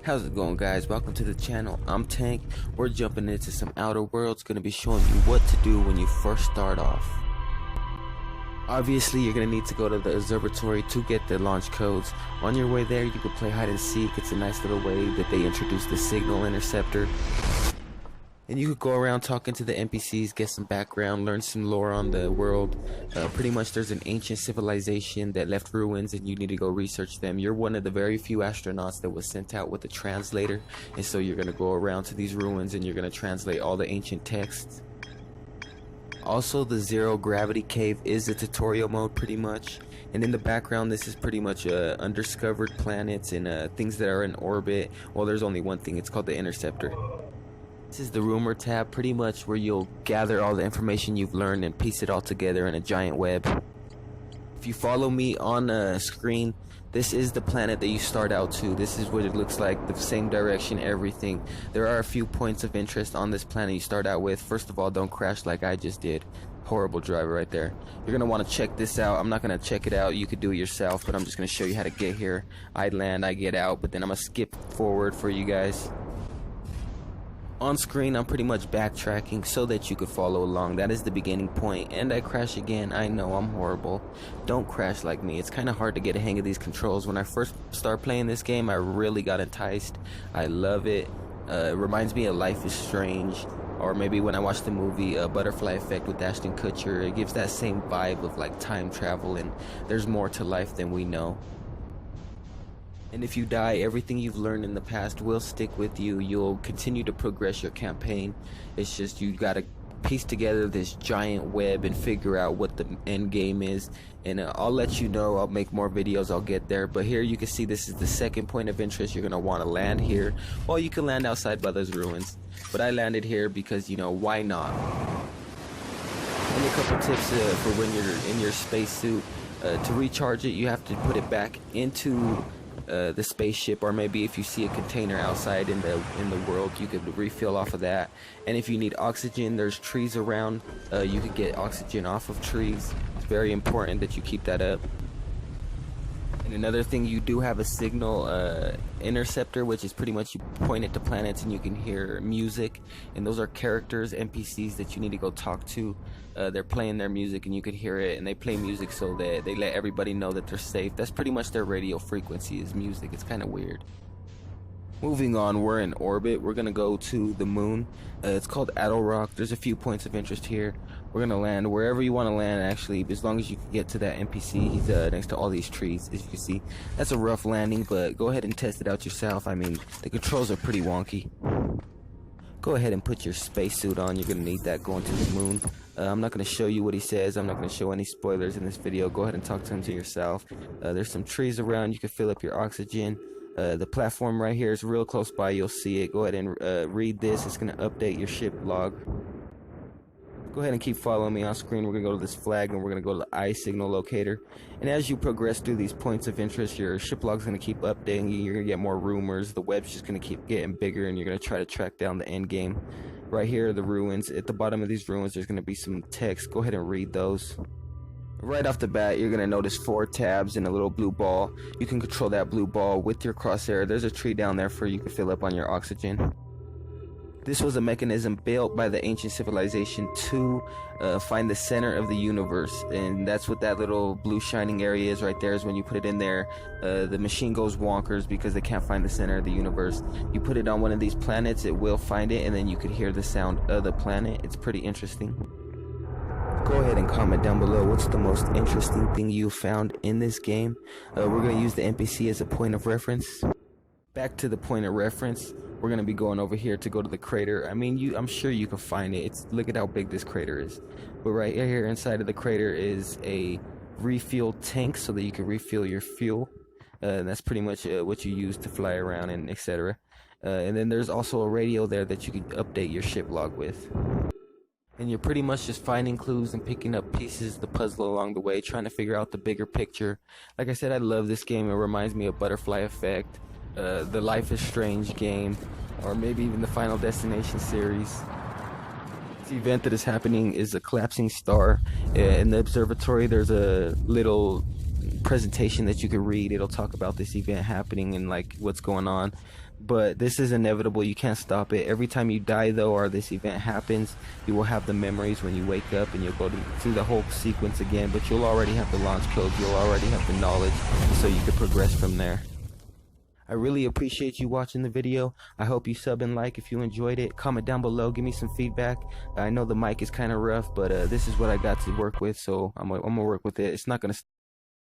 How's it going, guys? Welcome to the channel. I'm Tank. We're jumping into some Outer Worlds. Going to be showing you what to do when you first start off. Obviously, you're going to need to go to the observatory to get the launch codes. On your way there, you can play hide and seek. It's a nice little way that they introduced the signal interceptor. And you could go around talking to the NPCs, get some background, learn some lore on the world. Pretty much there's an ancient civilization that left ruins and you need to go research them. You're one of the very few astronauts that was sent out with a translator. And so you're going to go around to these ruins and you're going to translate all the ancient texts. Also, the zero gravity cave is a tutorial mode pretty much. And in the background, this is pretty much undiscovered planets and things that are in orbit. Well, there's only one thing. It's called the interceptor. This is the rumor tab, pretty much where you'll gather all the information you've learned and piece it all together in a giant web. If you follow me on the screen, this is the planet that you start out to. This is what it looks like, the same direction, everything. There are a few points of interest on this planet you start out with. First of all, don't crash like I just did. Horrible driver right there. You're going to want to check this out. I'm not going to check it out. You could do it yourself, but I'm just going to show you how to get here. I land, I get out, but then I'm going to skip forward for you guys. On screen, I'm pretty much backtracking so that you could follow along. That is the beginning point, and I crash again. I know, I'm horrible. Don't crash like me. It's kind of hard to get a hang of these controls. When I first started playing this game, I really got enticed. I love it. It reminds me of Life is Strange, or maybe when I watched the movie Butterfly Effect with Ashton Kutcher. It gives that same vibe of like time travel, and there's more to life than we know. And if you die, everything you've learned in the past will stick with you. You'll continue to progress your campaign. It's just you gotta piece together this giant web and figure out what the end game is. And I'll let you know. I'll make more videos. I'll get there. But here you can see this is the second point of interest. You're gonna want to land here. Well, you can land outside by those ruins, but I landed here because, you know, why not? And a couple tips for when you're in your spacesuit. To recharge it, you have to put it back into the spaceship, or maybe if you see a container outside in the world, you could refill off of that. And if you need oxygen, there's trees around. You could get oxygen off of trees. It's very important that you keep that up. And another thing, you do have a signal interceptor, which is pretty much you point it to planets and you can hear music, and those are characters, NPCs that you need to go talk to. They're playing their music and you can hear it, and they play music so that they let everybody know that they're safe. That's pretty much their radio frequency, is music. It's kind of weird. Moving on, we're in orbit. We're gonna go to the moon. It's called Attlerock. There's a few points of interest here. We're gonna land wherever you want to land, actually, as long as you can get to that NPC. He's next to all these trees, as you can see. That's a rough landing, but go ahead and test it out yourself. I mean, the controls are pretty wonky. Go ahead and put your spacesuit on. You're gonna need that going to the moon. I'm not gonna show you what he says. I'm not gonna show any spoilers in this video. Go ahead and talk to him to yourself. There's some trees around. You can fill up your oxygen. The platform right here is real close by. You'll see it. Go ahead and read this. It's going to update your ship log. Go ahead and keep following me on screen. We're going to go to this flag and we're going to go to the eye signal locator. And as you progress through these points of interest, your ship log is going to keep updating you. You're going to get more rumors. The web's just going to keep getting bigger, and you're going to try to track down the end game. Right here are the ruins. At the bottom of these ruins, there's going to be some text. Go ahead and read those. Right off the bat, you're going to notice 4 tabs and a little blue ball. You can control that blue ball with your crosshair. There's a tree down there for you to fill up on your oxygen. This was a mechanism built by the ancient civilization to find the center of the universe. And that's what that little blue shining area is right there. Is when you put it in there, the machine goes wonkers because they can't find the center of the universe. You put it on one of these planets, it will find it, and then you can hear the sound of the planet. It's pretty interesting. Go ahead and comment down below what's the most interesting thing you found in this game. We're going to use the NPC as a point of reference. Back to the point of reference, we're going to be going over here to go to the crater. I mean, I'm sure you can find it. Look at how big this crater is. But right here inside of the crater is a refuel tank so that you can refill your fuel. And that's pretty much what you use to fly around and etc. And then there's also a radio there that you can update your ship log with. And you're pretty much just finding clues and picking up pieces of the puzzle along the way, trying to figure out the bigger picture. Like I said, I love this game. It reminds me of Butterfly Effect, the Life is Strange game, or maybe even the Final Destination series. This event that is happening is a collapsing star. In the observatory, there's a little presentation that you can read. It'll talk about this event happening and like what's going on. But this is inevitable. You can't stop it. Every time you die, though, or this event happens, you will have the memories when you wake up, and you'll go through the whole sequence again. But you'll already have the launch codes. You'll already have the knowledge, so you can progress from there. I really appreciate you watching the video. I hope you sub and like if you enjoyed it. Comment down below. Give me some feedback. I know the mic is kind of rough, but this is what I got to work with, so I'm gonna work with it. It's not gonna